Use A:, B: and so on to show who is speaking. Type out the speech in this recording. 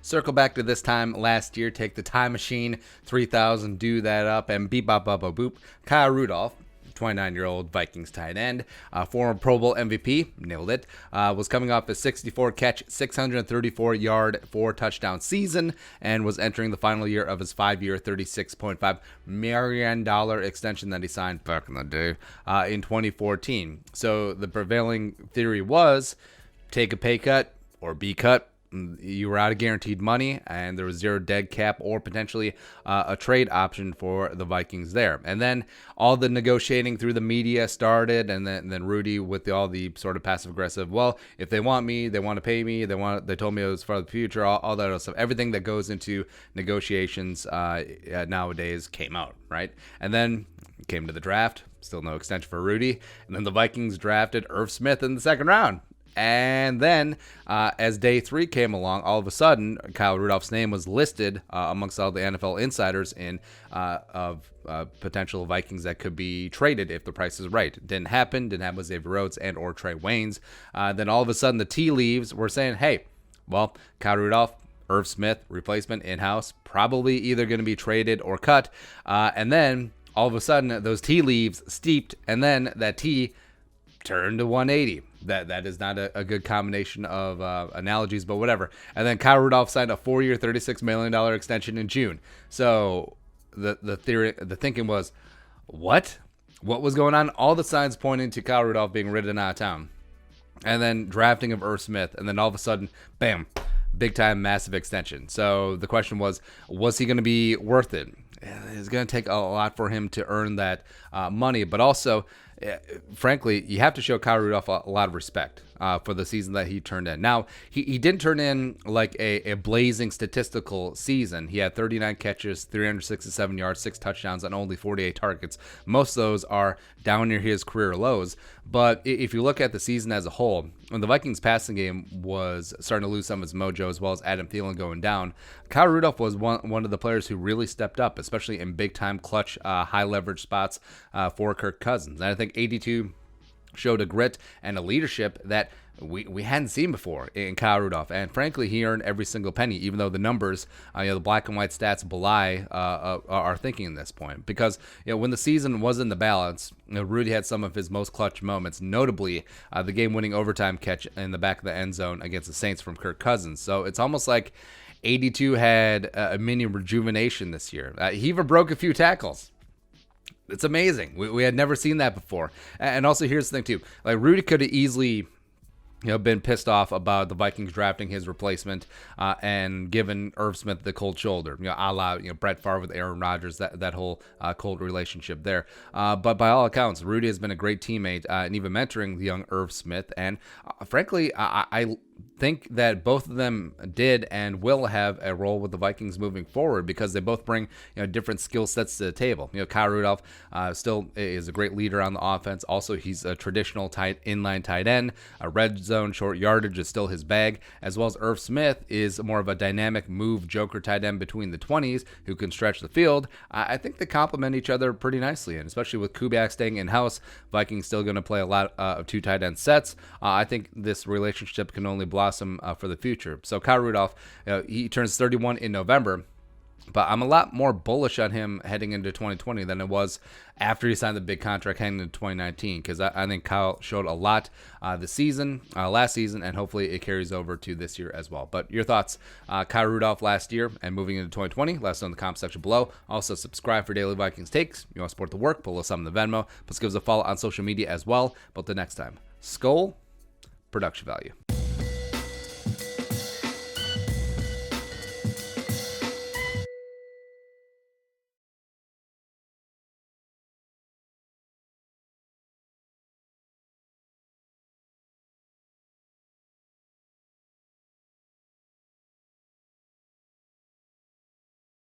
A: circle back to this time last year, take the time machine 3000, do that up, and beep, bop, bop, bop, boop. Kyle Rudolph, 29-year-old Vikings tight end, former Pro Bowl MVP, nailed it, was coming off a 64-catch, 634-yard, 4-touchdown season, and was entering the final year of his 5-year, $36.5 million extension that he signed back in the day in 2014. So the prevailing theory was take a pay cut or be cut. You were out of guaranteed money, and there was zero dead cap or potentially a trade option for the Vikings there. And then all the negotiating through the media started, and then Rudy with all the sort of passive aggressive. Well, if they want me, they want to pay me. They told me it was for the future. All that other stuff. Everything that goes into negotiations nowadays came out, right? And then came to the draft. Still no extension for Rudy. And then the Vikings drafted Irv Smith in the second round. And then, as day 3 came along, all of a sudden, Kyle Rudolph's name was listed amongst all the NFL insiders of potential Vikings that could be traded if the price is right. Didn't happen with Xavier Rhodes and or Trey Waynes. Then all of a sudden, the tea leaves were saying, hey, well, Kyle Rudolph, Irv Smith, replacement in-house, probably either going to be traded or cut. And then, all of a sudden, those tea leaves steeped, and then that tea turned to 180. That is not a good combination of analogies, but whatever. And then Kyle Rudolph signed a 4-year, $36 million extension in June. So the thinking was, what was going on? All the signs pointing to Kyle Rudolph being ridden out of town. And then drafting of Irv Smith, and then all of a sudden, bam, big time, massive extension. So the question was he going to be worth it? It's going to take a lot for him to earn that money, but also, frankly, you have to show Kyle Rudolph a lot of respect for the season that he turned in. Now, he didn't turn in like a blazing statistical season. He had 39 catches, 367 yards, 6 touchdowns, and only 48 targets. Most of those are down near his career lows. But if you look at the season as a whole, when the Vikings passing game was starting to lose some of its mojo, as well as Adam Thielen going down, Kyle Rudolph was one of the players who really stepped up, especially in big-time clutch, high-leverage spots for Kirk Cousins. And I think 82 showed a grit and a leadership that we hadn't seen before in Kyle Rudolph. And frankly, he earned every single penny, even though the numbers, the black and white stats belie our thinking at this point. Because when the season was in the balance, Rudy had some of his most clutch moments, notably the game-winning overtime catch in the back of the end zone against the Saints from Kirk Cousins. So it's almost like 82 had a mini rejuvenation this year. He even broke a few tackles. It's amazing. We had never seen that before. And also, here's the thing, too. Like, Rudy could have easily been pissed off about the Vikings drafting his replacement and given Irv Smith the cold shoulder, a la Brett Favre with Aaron Rodgers, that whole cold relationship there. But by all accounts, Rudy has been a great teammate and even mentoring the young Irv Smith. And frankly, I think that both of them did and will have a role with the Vikings moving forward because they both bring different skill sets to the table. Kyle Rudolph still is a great leader on the offense. Also, he's a traditional inline tight end. A red zone short yardage is still his bag, as well as Irv Smith is more of a dynamic move joker tight end between the 20s who can stretch the field. I think they complement each other pretty nicely, and especially with Kubiak staying in-house, Vikings still going to play a lot of 2 tight end sets. I think this relationship can only blossom for the future. So Kyle Rudolph, he turns 31 in November, but I'm a lot more bullish on him heading into 2020 than it was after he signed the big contract heading into 2019, because I think Kyle showed a lot last season, and hopefully it carries over to this year as well. But your thoughts, Kyle Rudolph last year and moving into 2020, let us know in the comment section below. Also, subscribe for daily Vikings takes. You want to support the work, pull us on the Venmo. Plus, give us a follow on social media as well. But till next time, Skol, production value.